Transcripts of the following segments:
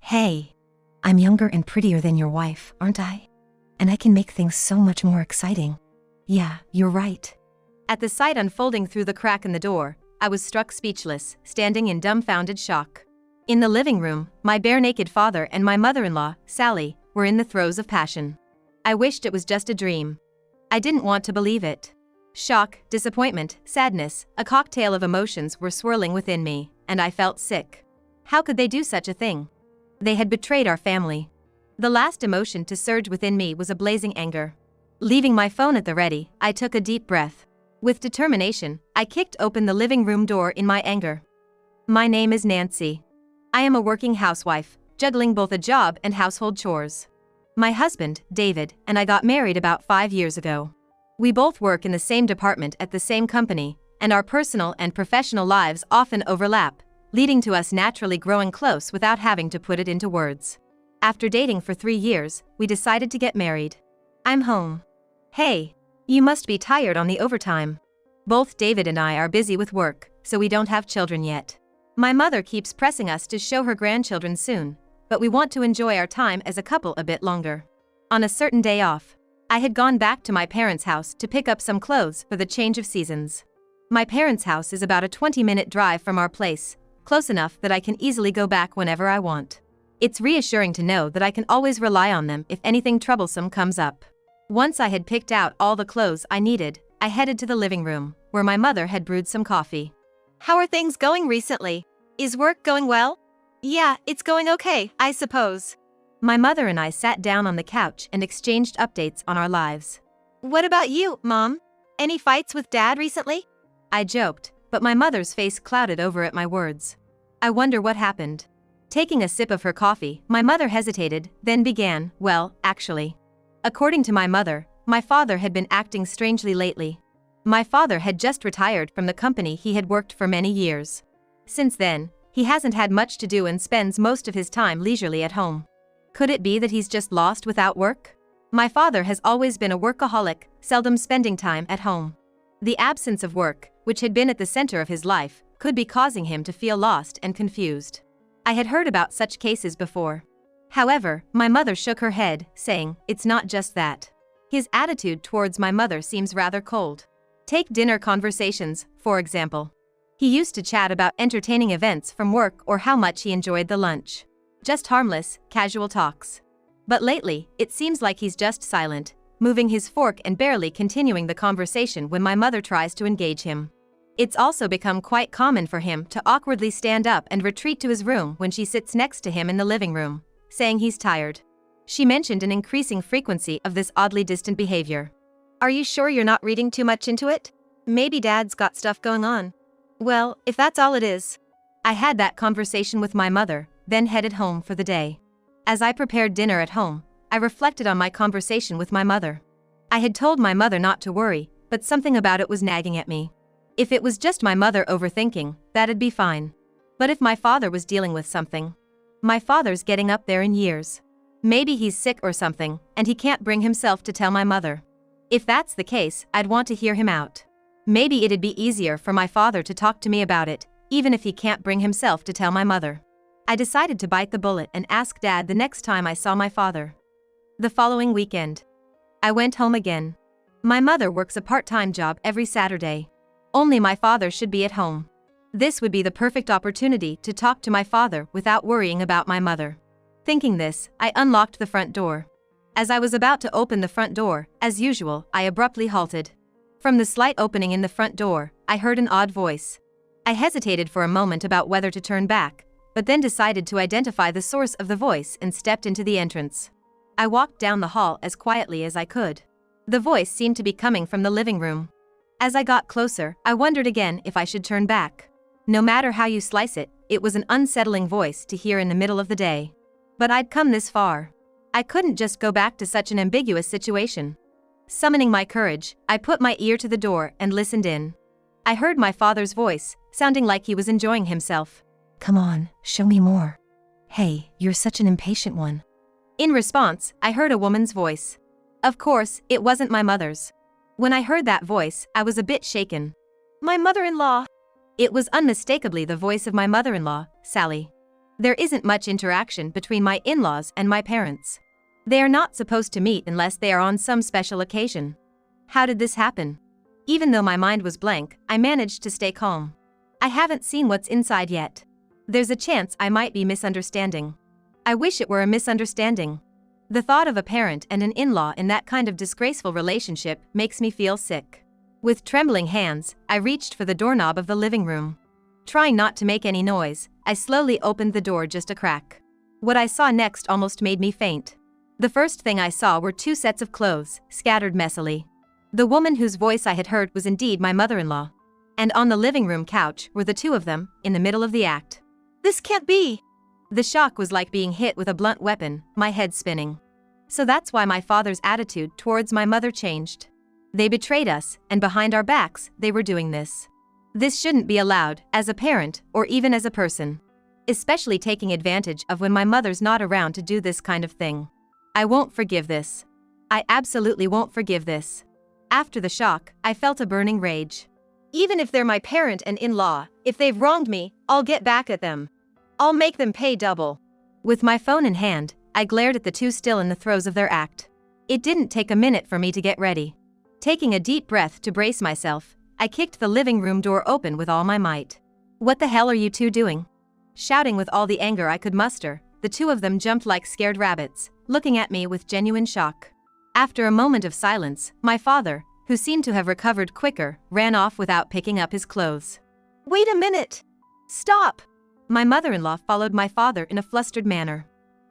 Hey, I'm younger and prettier than your wife, aren't I? And I can make things so much more exciting. Yeah, you're right. At the sight unfolding through the crack in the door, I was struck speechless, standing in dumbfounded shock. In the living room, my bare-naked father and my mother-in-law, Sally, were in the throes of passion. I wished it was just a dream. I didn't want to believe it. Shock, disappointment, sadness, a cocktail of emotions were swirling within me, and I felt sick. How could they do such a thing? They had betrayed our family. The last emotion to surge within me was a blazing anger. Leaving my phone at the ready, I took a deep breath. With determination, I kicked open the living room door in my anger. My name is Nancy. I am a working housewife, juggling both a job and household chores. My husband, David, and I got married about 5 years ago. We both work in the same department at the same company, and our personal and professional lives often overlap, leading to us naturally growing close without having to put it into words. After dating for 3 years, we decided to get married. I'm home. Hey, you must be tired on the overtime. Both David and I are busy with work, so we don't have children yet. My mother keeps pressing us to show her grandchildren soon, but we want to enjoy our time as a couple a bit longer. On a certain day off, I had gone back to my parents' house to pick up some clothes for the change of seasons. My parents' house is about a 20-minute drive from our place, close enough that I can easily go back whenever I want. It's reassuring to know that I can always rely on them if anything troublesome comes up. Once I had picked out all the clothes I needed, I headed to the living room, where my mother had brewed some coffee. How are things going recently? Is work going well? Yeah, it's going okay, I suppose. My mother and I sat down on the couch and exchanged updates on our lives. What about you, Mom? Any fights with Dad recently? I joked, but my mother's face clouded over at my words. I wonder what happened. Taking a sip of her coffee, my mother hesitated, then began, well, actually. According to my mother, my father had been acting strangely lately. My father had just retired from the company he had worked for many years. Since then, he hasn't had much to do and spends most of his time leisurely at home. Could it be that he's just lost without work? My father has always been a workaholic, seldom spending time at home. The absence of work, which had been at the center of his life, could be causing him to feel lost and confused. I had heard about such cases before. However, my mother shook her head, saying, it's not just that. His attitude towards my mother seems rather cold. Take dinner conversations, for example. He used to chat about entertaining events from work or how much he enjoyed the lunch. Just harmless, casual talks. But lately, it seems like he's just silent, moving his fork and barely continuing the conversation when my mother tries to engage him. It's also become quite common for him to awkwardly stand up and retreat to his room when she sits next to him in the living room, saying he's tired. She mentioned an increasing frequency of this oddly distant behavior. Are you sure you're not reading too much into it? Maybe Dad's got stuff going on. Well, if that's all it is. I had that conversation with my mother, then headed home for the day. As I prepared dinner at home, I reflected on my conversation with my mother. I had told my mother not to worry, but something about it was nagging at me. If it was just my mother overthinking, that'd be fine. But if my father was dealing with something. My father's getting up there in years. Maybe he's sick or something, and he can't bring himself to tell my mother. If that's the case, I'd want to hear him out. Maybe it'd be easier for my father to talk to me about it, even if he can't bring himself to tell my mother. I decided to bite the bullet and ask Dad the next time I saw my father. The following weekend, I went home again. My mother works a part-time job every Saturday. Only my father should be at home. This would be the perfect opportunity to talk to my father without worrying about my mother. Thinking this, I unlocked the front door. As I was about to open the front door, as usual, I abruptly halted. From the slight opening in the front door, I heard an odd voice. I hesitated for a moment about whether to turn back, but then decided to identify the source of the voice and stepped into the entrance. I walked down the hall as quietly as I could. The voice seemed to be coming from the living room. As I got closer, I wondered again if I should turn back. No matter how you slice it, it was an unsettling voice to hear in the middle of the day. But I'd come this far. I couldn't just go back to such an ambiguous situation. Summoning my courage, I put my ear to the door and listened in. I heard my father's voice, sounding like he was enjoying himself. Come on, show me more. Hey, you're such an impatient one. In response, I heard a woman's voice. Of course, it wasn't my mother's. When I heard that voice, I was a bit shaken. My mother-in-law. It was unmistakably the voice of my mother-in-law, Sally. There isn't much interaction between my in-laws and my parents. They are not supposed to meet unless they are on some special occasion. How did this happen? Even though my mind was blank, I managed to stay calm. I haven't seen what's inside yet. There's a chance I might be misunderstanding. I wish it were a misunderstanding. The thought of a parent and an in-law in that kind of disgraceful relationship makes me feel sick. With trembling hands, I reached for the doorknob of the living room. Trying not to make any noise, I slowly opened the door just a crack. What I saw next almost made me faint. The first thing I saw were 2 sets of clothes, scattered messily. The woman whose voice I had heard was indeed my mother-in-law. And on the living room couch were the 2 of them, in the middle of the act. This can't be! The shock was like being hit with a blunt weapon, my head spinning. So that's why my father's attitude towards my mother changed. They betrayed us, and behind our backs, they were doing this. This shouldn't be allowed, as a parent, or even as a person. Especially taking advantage of when my mother's not around to do this kind of thing. I won't forgive this. I absolutely won't forgive this. After the shock, I felt a burning rage. Even if they're my parent and in-law, if they've wronged me, I'll get back at them. I'll make them pay double. With my phone in hand, I glared at the 2 still in the throes of their act. It didn't take a minute for me to get ready. Taking a deep breath to brace myself, I kicked the living room door open with all my might. What the hell are you 2 doing? Shouting with all the anger I could muster, the 2 of them jumped like scared rabbits, looking at me with genuine shock. After a moment of silence, my father, who seemed to have recovered quicker, ran off without picking up his clothes. Wait a minute! Stop! My mother-in-law followed my father in a flustered manner.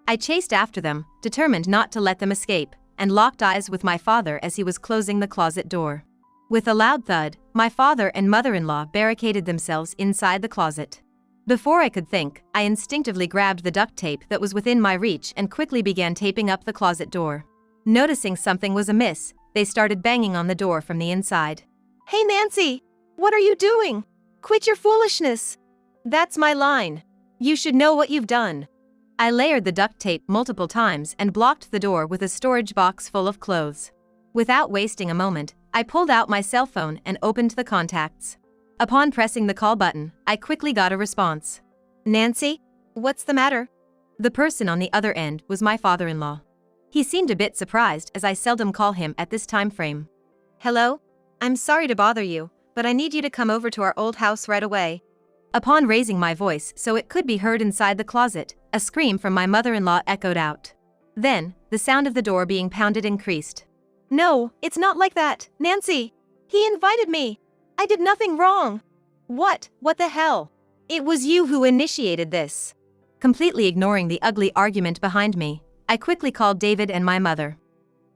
I chased after them, determined not to let them escape, and locked eyes with my father as he was closing the closet door. With a loud thud, my father and mother-in-law barricaded themselves inside the closet. Before I could think, I instinctively grabbed the duct tape that was within my reach and quickly began taping up the closet door. Noticing something was amiss, they started banging on the door from the inside. Hey Nancy! What are you doing? Quit your foolishness! That's my line. You should know what you've done. I layered the duct tape multiple times and blocked the door with a storage box full of clothes. Without wasting a moment, I pulled out my cell phone and opened the contacts. Upon pressing the call button, I quickly got a response. Nancy? What's the matter? The person on the other end was my father-in-law. He seemed a bit surprised as I seldom call him at this time frame. Hello? I'm sorry to bother you, but I need you to come over to our old house right away. Upon raising my voice so it could be heard inside the closet, a scream from my mother-in-law echoed out. Then, the sound of the door being pounded increased. No, it's not like that, Nancy! He invited me! I did nothing wrong! What the hell? It was you who initiated this! Completely ignoring the ugly argument behind me, I quickly called David and my mother.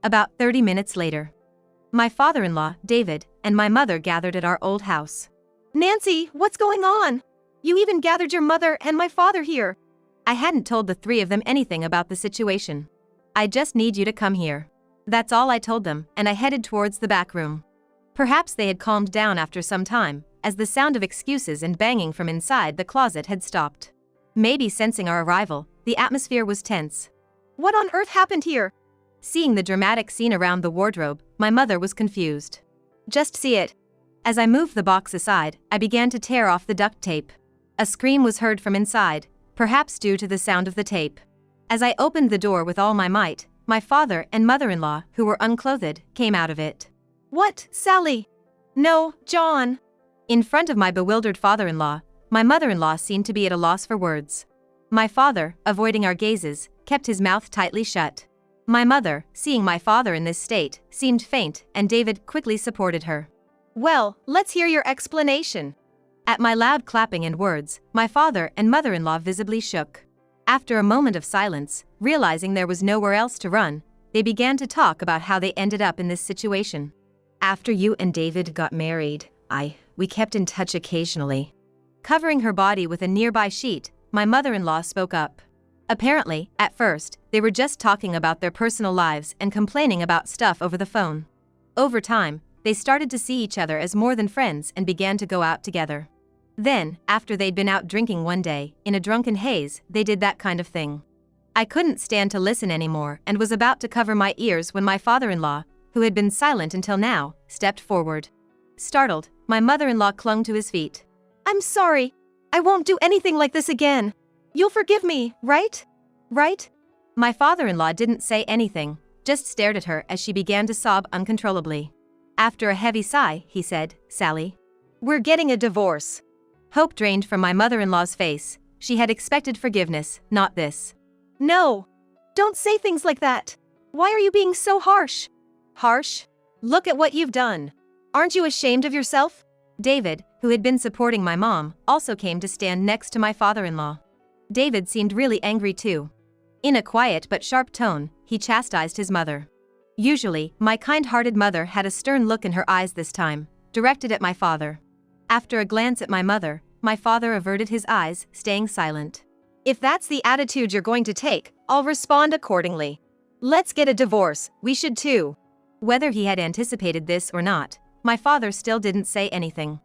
About 30 minutes later, my father-in-law, David, and my mother gathered at our old house. Nancy, what's going on? You even gathered your mother and my father here. I hadn't told the 3 of them anything about the situation. I just need you to come here. That's all I told them, and I headed towards the back room. Perhaps they had calmed down after some time, as the sound of excuses and banging from inside the closet had stopped. Maybe sensing our arrival, the atmosphere was tense. What on earth happened here? Seeing the dramatic scene around the wardrobe, my mother was confused. Just see it. As I moved the box aside, I began to tear off the duct tape. A scream was heard from inside, perhaps due to the sound of the tape. As I opened the door with all my might, my father and mother-in-law, who were unclothed, came out of it. What, Sally? No, John. In front of my bewildered father-in-law, my mother-in-law seemed to be at a loss for words. My father, avoiding our gazes, kept his mouth tightly shut. My mother, seeing my father in this state, seemed faint, and David quickly supported her. Well, let's hear your explanation. At my loud clapping and words, my father and mother-in-law visibly shook. After a moment of silence, realizing there was nowhere else to run, they began to talk about how they ended up in this situation. After you and David got married, we kept in touch occasionally. Covering her body with a nearby sheet, my mother-in-law spoke up. Apparently, at first, they were just talking about their personal lives and complaining about stuff over the phone. Over time, they started to see each other as more than friends and began to go out together. Then, after they'd been out drinking one day, in a drunken haze, they did that kind of thing. I couldn't stand to listen anymore and was about to cover my ears when my father-in-law, who had been silent until now, stepped forward. Startled, my mother-in-law clung to his feet. I'm sorry. I won't do anything like this again. You'll forgive me, right? Right? My father-in-law didn't say anything, just stared at her as she began to sob uncontrollably. After a heavy sigh, he said, "Sally, we're getting a divorce." Hope drained from my mother-in-law's face. She had expected forgiveness, not this. No! Don't say things like that! Why are you being so harsh? Harsh? Look at what you've done. Aren't you ashamed of yourself? David, who had been supporting my mom, also came to stand next to my father-in-law. David seemed really angry too. In a quiet but sharp tone, he chastised his mother. Usually, my kind-hearted mother had a stern look in her eyes this time, directed at my father. After a glance at my mother, my father averted his eyes, staying silent. If that's the attitude you're going to take, I'll respond accordingly. Let's get a divorce, we should too. Whether he had anticipated this or not, my father still didn't say anything.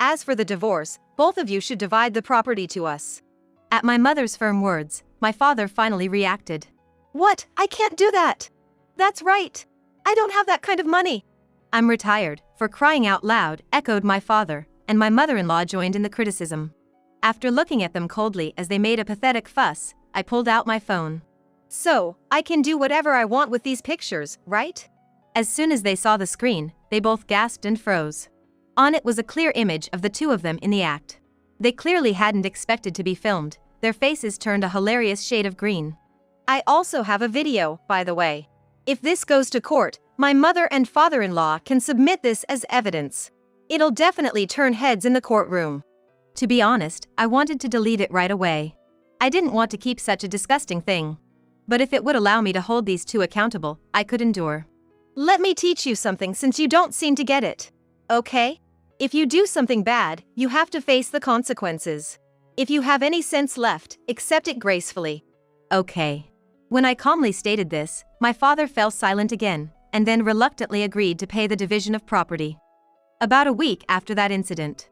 As for the divorce, both of you should divide the property to us. At my mother's firm words, my father finally reacted. What? I can't do that! That's right! I don't have that kind of money! I'm retired, for crying out loud, echoed my father, and my mother-in-law joined in the criticism. After looking at them coldly as they made a pathetic fuss, I pulled out my phone. So, I can do whatever I want with these pictures, right? As soon as they saw the screen, they both gasped and froze. On it was a clear image of the two of them in the act. They clearly hadn't expected to be filmed, their faces turned a hilarious shade of green. I also have a video, by the way. If this goes to court, my mother and father-in-law can submit this as evidence. It'll definitely turn heads in the courtroom. To be honest, I wanted to delete it right away. I didn't want to keep such a disgusting thing. But if it would allow me to hold these two accountable, I could endure. Let me teach you something since you don't seem to get it. Okay? If you do something bad, you have to face the consequences. If you have any sense left, accept it gracefully. Okay. When I calmly stated this, my father fell silent again, and then reluctantly agreed to pay the division of property. About a week after that incident,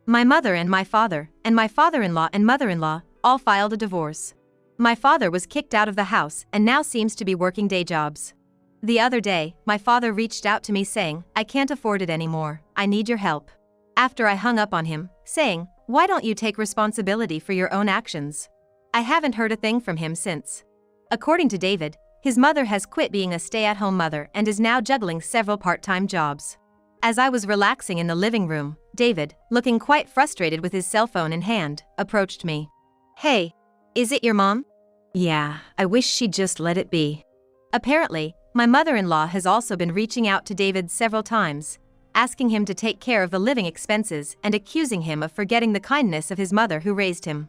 my mother and my father, and my father-in-law and mother-in-law, all filed a divorce. My father was kicked out of the house and now seems to be working day jobs. The other day, my father reached out to me saying, "I can't afford it anymore, I need your help." After I hung up on him, saying, "Why don't you take responsibility for your own actions?" I haven't heard a thing from him since. According to David, his mother has quit being a stay-at-home mother and is now juggling several part-time jobs. As I was relaxing in the living room, David, looking quite frustrated with his cell phone in hand, approached me. "Hey, is it your mom?" "Yeah, I wish she'd just let it be." Apparently, my mother-in-law has also been reaching out to David several times, asking him to take care of the living expenses and accusing him of forgetting the kindness of his mother who raised him.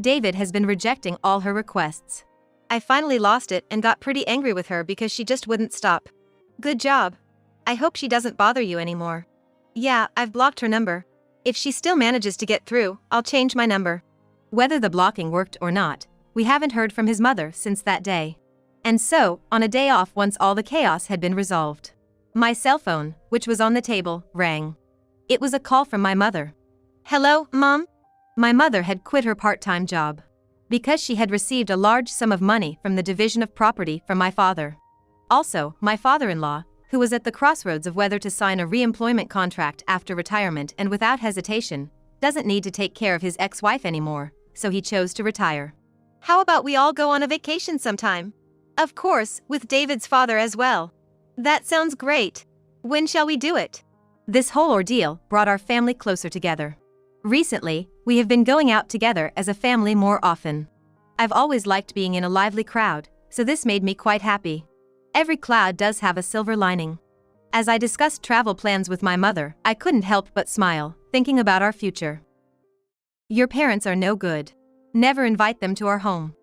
David has been rejecting all her requests. I finally lost it and got pretty angry with her because she just wouldn't stop. Good job. I hope she doesn't bother you anymore. Yeah, I've blocked her number. If she still manages to get through, I'll change my number. Whether the blocking worked or not, we haven't heard from his mother since that day. And so, on a day off once all the chaos had been resolved, my cell phone, which was on the table, rang. It was a call from my mother. "Hello, Mom?" My mother had quit her part-time job because she had received a large sum of money from the division of property from my father. Also, my father-in-law, who was at the crossroads of whether to sign a re-employment contract after retirement and without hesitation, doesn't need to take care of his ex-wife anymore, so he chose to retire. How about we all go on a vacation sometime? Of course, with David's father as well. That sounds great. When shall we do it? This whole ordeal brought our family closer together. Recently, we have been going out together as a family more often. I've always liked being in a lively crowd, so this made me quite happy. Every cloud does have a silver lining. As I discussed travel plans with my mother, I couldn't help but smile, thinking about our future. Your parents are no good. Never invite them to our home.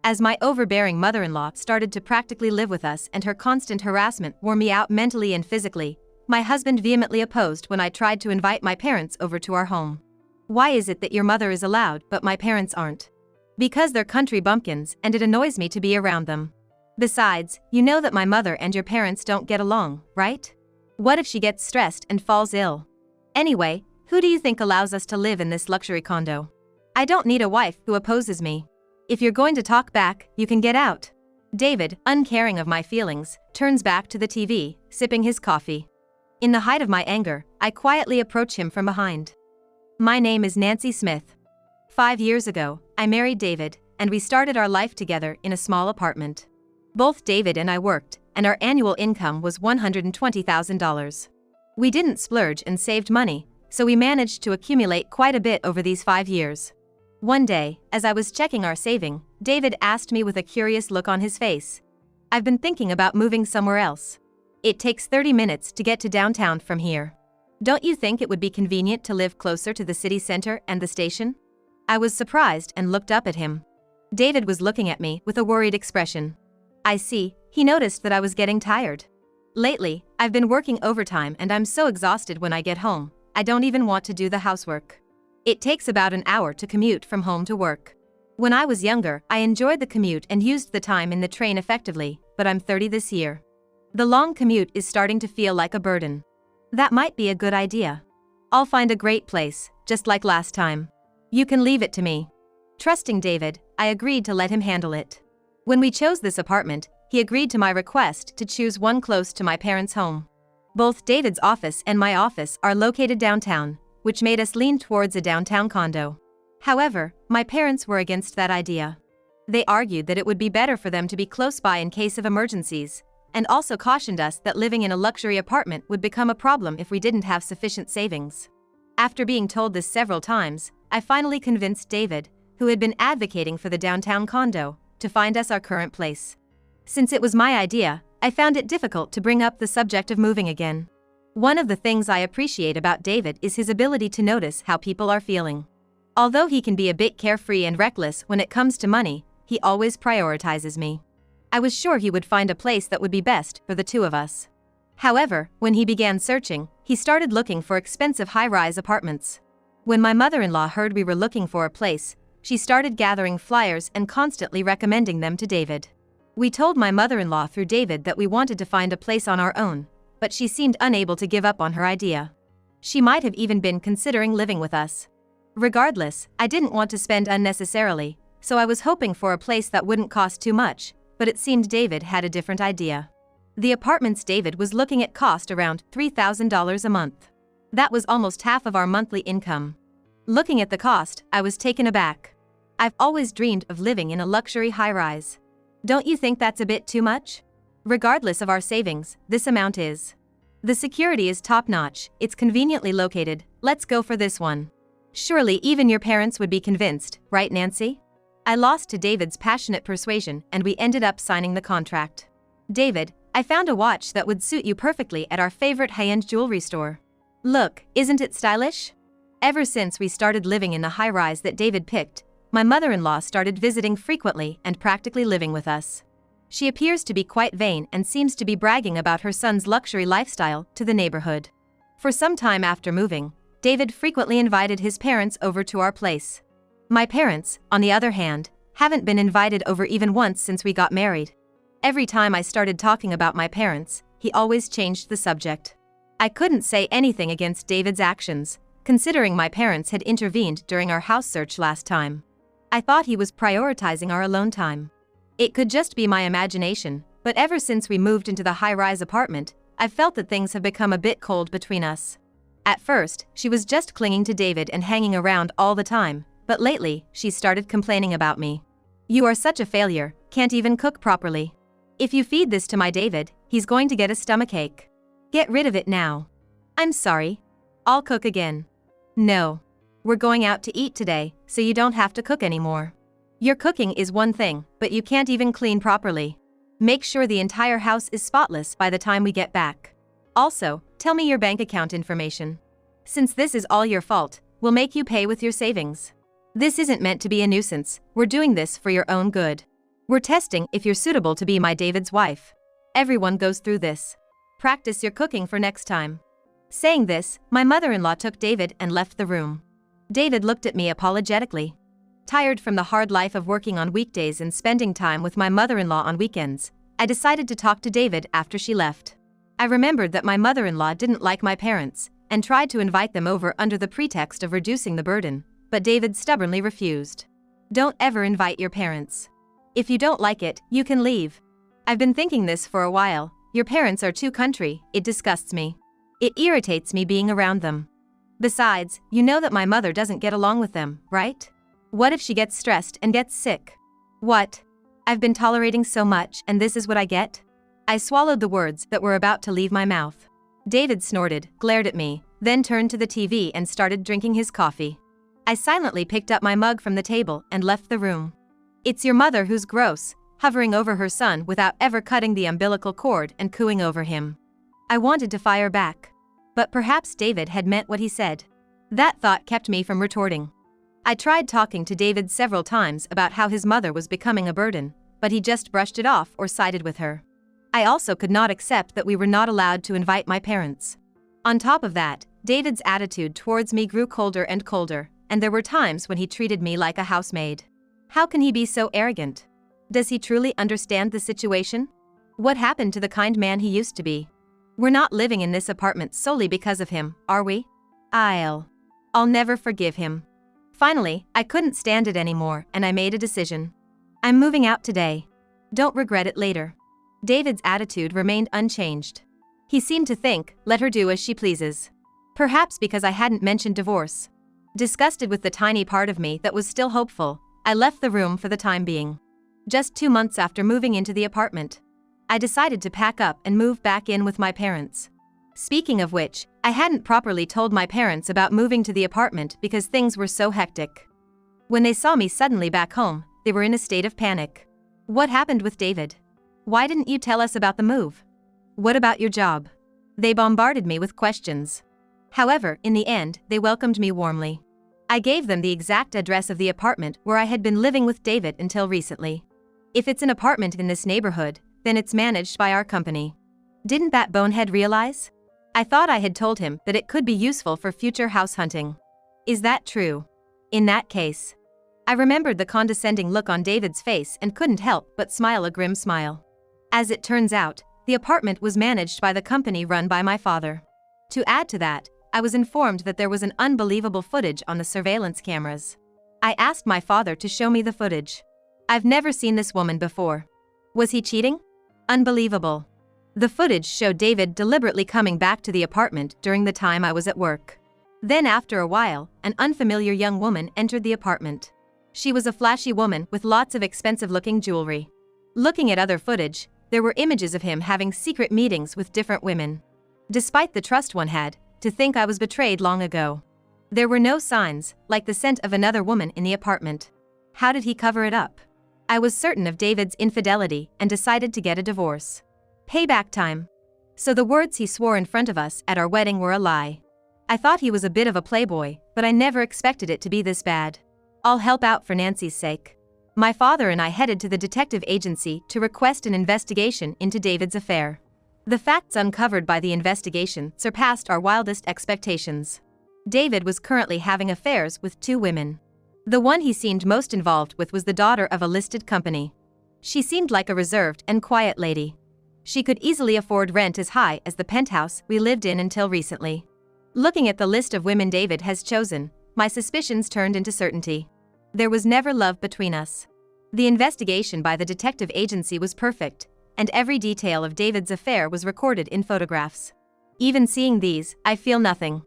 As my overbearing mother-in-law started to practically live with us and her constant harassment wore me out mentally and physically, my husband vehemently opposed when I tried to invite my parents over to our home. Why is it that your mother is allowed but my parents aren't? Because they're country bumpkins and it annoys me to be around them. Besides, you know that my mother and your parents don't get along, right? What if she gets stressed and falls ill? Anyway, who do you think allows us to live in this luxury condo? I don't need a wife who opposes me. If you're going to talk back, you can get out. David, uncaring of my feelings, turns back to the TV, sipping his coffee. In the height of my anger, I quietly approach him from behind. My name is Nancy Smith. 5 years ago, I married David, and we started our life together in a small apartment. Both David and I worked, and our annual income was $120,000. We didn't splurge and saved money, so we managed to accumulate quite a bit over these 5 years. One day, as I was checking our saving, David asked me with a curious look on his face, "I've been thinking about moving somewhere else. It takes 30 minutes to get to downtown from here. Don't you think it would be convenient to live closer to the city center and the station?" I was surprised and looked up at him. David was looking at me with a worried expression. I see, he noticed that I was getting tired. Lately, I've been working overtime and I'm so exhausted when I get home, I don't even want to do the housework. It takes about an hour to commute from home to work. When I was younger, I enjoyed the commute and used the time in the train effectively, but I'm 30 this year. The long commute is starting to feel like a burden. That might be a good idea. I'll find a great place, just like last time. You can leave it to me. Trusting David, I agreed to let him handle it. When we chose this apartment, he agreed to my request to choose one close to my parents' home. Both David's office and my office are located downtown, which made us lean towards a downtown condo. However, my parents were against that idea. They argued that it would be better for them to be close by in case of emergencies, and also cautioned us that living in a luxury apartment would become a problem if we didn't have sufficient savings. After being told this several times, I finally convinced David, who had been advocating for the downtown condo, to find us our current place. Since it was my idea, I found it difficult to bring up the subject of moving again. One of the things I appreciate about David is his ability to notice how people are feeling. Although he can be a bit carefree and reckless when it comes to money, he always prioritizes me. I was sure he would find a place that would be best for the two of us. However, when he began searching, he started looking for expensive high-rise apartments. When my mother-in-law heard we were looking for a place, she started gathering flyers and constantly recommending them to David. We told my mother-in-law through David that we wanted to find a place on our own, but she seemed unable to give up on her idea. She might have even been considering living with us. Regardless, I didn't want to spend unnecessarily, so I was hoping for a place that wouldn't cost too much, but it seemed David had a different idea. The apartments David was looking at cost around $3,000 a month. That was almost half of our monthly income. Looking at the cost, I was taken aback. I've always dreamed of living in a luxury high-rise. Don't you think that's a bit too much? Regardless of our savings, this amount is. The security is top-notch, it's conveniently located, let's go for this one. Surely even your parents would be convinced, right Nancy? I lost to David's passionate persuasion and we ended up signing the contract. David, I found a watch that would suit you perfectly at our favorite high-end jewelry store. Look, isn't it stylish? Ever since we started living in the high-rise that David picked, my mother-in-law started visiting frequently and practically living with us. She appears to be quite vain and seems to be bragging about her son's luxury lifestyle to the neighborhood. For some time after moving, David frequently invited his parents over to our place. My parents, on the other hand, haven't been invited over even once since we got married. Every time I started talking about my parents, he always changed the subject. I couldn't say anything against David's actions, considering my parents had intervened during our house search last time. I thought he was prioritizing our alone time. It could just be my imagination, but ever since we moved into the high-rise apartment, I've felt that things have become a bit cold between us. At first, she was just clinging to David and hanging around all the time, but lately, she started complaining about me. "You are such a failure, can't even cook properly. If you feed this to my David, he's going to get a stomachache. Get rid of it now." "I'm sorry. I'll cook again." "No. We're going out to eat today, so you don't have to cook anymore. Your cooking is one thing, but you can't even clean properly. Make sure the entire house is spotless by the time we get back. Also, tell me your bank account information. Since this is all your fault, we'll make you pay with your savings. This isn't meant to be a nuisance, we're doing this for your own good. We're testing if you're suitable to be my David's wife. Everyone goes through this. Practice your cooking for next time." Saying this, my mother-in-law took David and left the room. David looked at me apologetically. Tired from the hard life of working on weekdays and spending time with my mother-in-law on weekends, I decided to talk to David after she left. I remembered that my mother-in-law didn't like my parents, and tried to invite them over under the pretext of reducing the burden, but David stubbornly refused. "Don't ever invite your parents. If you don't like it, you can leave. I've been thinking this for a while, your parents are too country, it disgusts me. It irritates me being around them. Besides, you know that my mother doesn't get along with them, right? What if she gets stressed and gets sick? What? I've been tolerating so much and this is what I get? I swallowed the words that were about to leave my mouth. David snorted, glared at me, then turned to the TV and started drinking his coffee. I silently picked up my mug from the table and left the room. It's your mother who's gross, hovering over her son without ever cutting the umbilical cord and cooing over him. I wanted to fire back. But perhaps David had meant what he said. That thought kept me from retorting. I tried talking to David several times about how his mother was becoming a burden, but he just brushed it off or sided with her. I also could not accept that we were not allowed to invite my parents. On top of that, David's attitude towards me grew colder and colder, and there were times when he treated me like a housemaid. How can he be so arrogant? Does he truly understand the situation? What happened to the kind man he used to be? We're not living in this apartment solely because of him, are we? I'll never forgive him. Finally, I couldn't stand it anymore and I made a decision. I'm moving out today. Don't regret it later. David's attitude remained unchanged. He seemed to think, let her do as she pleases. Perhaps because I hadn't mentioned divorce. Disgusted with the tiny part of me that was still hopeful, I left the room for the time being. Just 2 months after moving into the apartment, I decided to pack up and move back in with my parents. Speaking of which, I hadn't properly told my parents about moving to the apartment because things were so hectic. When they saw me suddenly back home, they were in a state of panic. What happened with David? Why didn't you tell us about the move? What about your job? They bombarded me with questions. However, in the end, they welcomed me warmly. I gave them the exact address of the apartment where I had been living with David until recently. If it's an apartment in this neighborhood, then it's managed by our company. Didn't that bonehead realize? I thought I had told him that it could be useful for future house hunting. Is that true? In that case. I remembered the condescending look on David's face and couldn't help but smile a grim smile. As it turns out, the apartment was managed by the company run by my father. To add to that, I was informed that there was an unbelievable footage on the surveillance cameras. I asked my father to show me the footage. I've never seen this woman before. Was he cheating? Unbelievable. The footage showed David deliberately coming back to the apartment during the time I was at work. Then after a while, an unfamiliar young woman entered the apartment. She was a flashy woman with lots of expensive-looking jewelry. Looking at other footage, there were images of him having secret meetings with different women. Despite the trust one had, to think I was betrayed long ago. There were no signs, like the scent of another woman in the apartment. How did he cover it up? I was certain of David's infidelity and decided to get a divorce. Payback time. So the words he swore in front of us at our wedding were a lie. I thought he was a bit of a playboy, but I never expected it to be this bad. I'll help out for Nancy's sake. My father and I headed to the detective agency to request an investigation into David's affair. The facts uncovered by the investigation surpassed our wildest expectations. David was currently having affairs with 2 women. The one he seemed most involved with was the daughter of a listed company. She seemed like a reserved and quiet lady. She could easily afford rent as high as the penthouse we lived in until recently. Looking at the list of women David has chosen, my suspicions turned into certainty. There was never love between us. The investigation by the detective agency was perfect, and every detail of David's affair was recorded in photographs. Even seeing these, I feel nothing.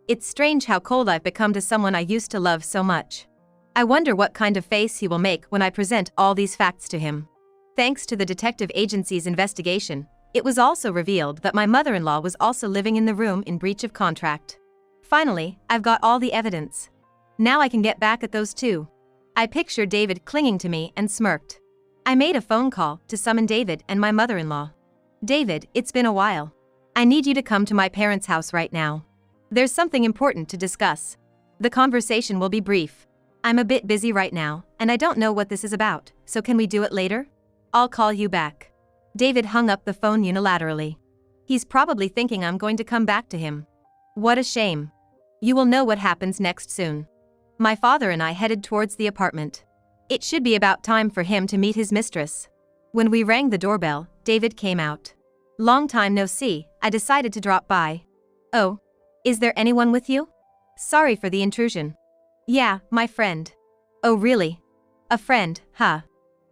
It's strange how cold I've become to someone I used to love so much. I wonder what kind of face he will make when I present all these facts to him. Thanks to the detective agency's investigation, it was also revealed that my mother-in-law was also living in the room in breach of contract. Finally, I've got all the evidence. Now I can get back at those 2. I pictured David clinging to me and smirked. I made a phone call to summon David and my mother-in-law. David, it's been a while. I need you to come to my parents' house right now. There's something important to discuss. The conversation will be brief. I'm a bit busy right now, and I don't know what this is about, so can we do it later? I'll call you back. David hung up the phone unilaterally. He's probably thinking I'm going to come back to him. What a shame. You will know what happens next soon. My father and I headed towards the apartment. It should be about time for him to meet his mistress. When we rang the doorbell, David came out. Long time no see, I decided to drop by. Oh, is there anyone with you? Sorry for the intrusion. Yeah, my friend. Oh really? A friend, huh?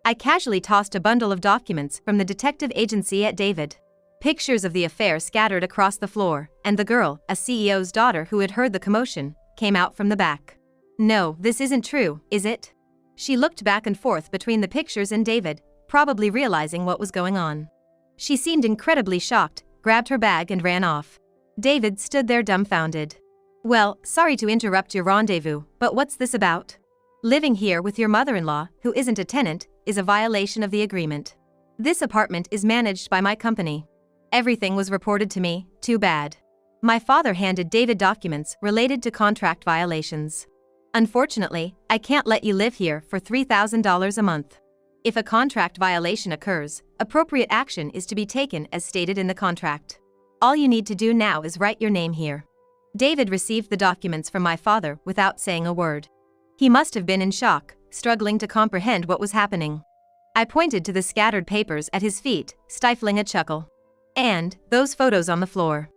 I casually tossed a bundle of documents from the detective agency at David. Pictures of the affair scattered across the floor, and the girl, a CEO's daughter who had heard the commotion, came out from the back. No, this isn't true, is it? She looked back and forth between the pictures and David, probably realizing what was going on. She seemed incredibly shocked, grabbed her bag and ran off. David stood there dumbfounded. Well, sorry to interrupt your rendezvous, but what's this about? Living here with your mother-in-law, who isn't a tenant, is a violation of the agreement. This apartment is managed by my company. Everything was reported to me, too bad. My father handed David documents related to contract violations. Unfortunately, I can't let you live here for $3,000 a month. If a contract violation occurs, appropriate action is to be taken as stated in the contract. All you need to do now is write your name here. David received the documents from my father without saying a word. He must have been in shock, struggling to comprehend what was happening. I pointed to the scattered papers at his feet, stifling a chuckle. And those photos on the floor.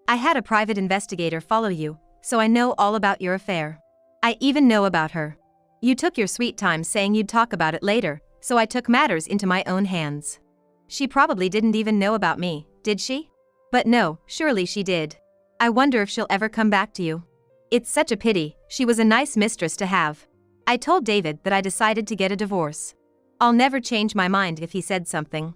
I had a private investigator follow you, so I know all about your affair. I even know about her. You took your sweet time saying you'd talk about it later, so I took matters into my own hands. She probably didn't even know about me, did she? But no, surely she did. I wonder if she'll ever come back to you. It's such a pity, she was a nice mistress to have. I told David that I decided to get a divorce. I'll never change my mind if he said something.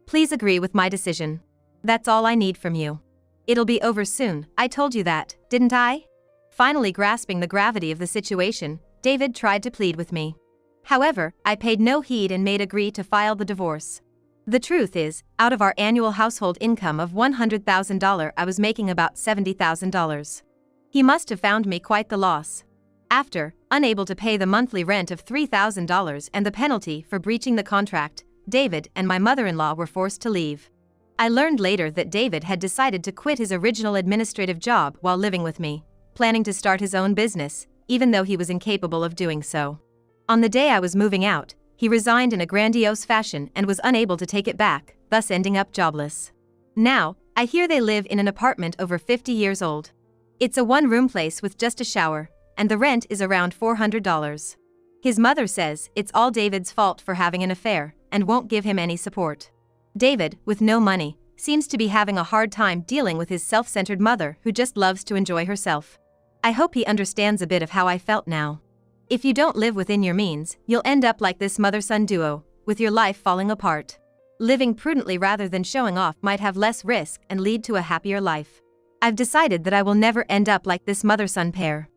Please agree with my decision. That's all I need from you. It'll be over soon, I told you that, didn't I? Finally grasping the gravity of the situation, David tried to plead with me. However, I paid no heed and made agree to file the divorce. The truth is, out of our annual household income of $100,000, I was making about $70,000. He must have found me quite the loss. After, unable to pay the monthly rent of $3,000 and the penalty for breaching the contract, David and my mother-in-law were forced to leave. I learned later that David had decided to quit his original administrative job while living with me, planning to start his own business, even though he was incapable of doing so. On the day I was moving out, he resigned in a grandiose fashion and was unable to take it back, thus ending up jobless. Now, I hear they live in an apartment over 50 years old. It's a one-room place with just a shower, and the rent is around $400. His mother says it's all David's fault for having an affair, and won't give him any support. David, with no money, seems to be having a hard time dealing with his self-centered mother who just loves to enjoy herself. I hope he understands a bit of how I felt now. If you don't live within your means, you'll end up like this mother-son duo, with your life falling apart. Living prudently rather than showing off might have less risk and lead to a happier life. I've decided that I will never end up like this mother-son pair.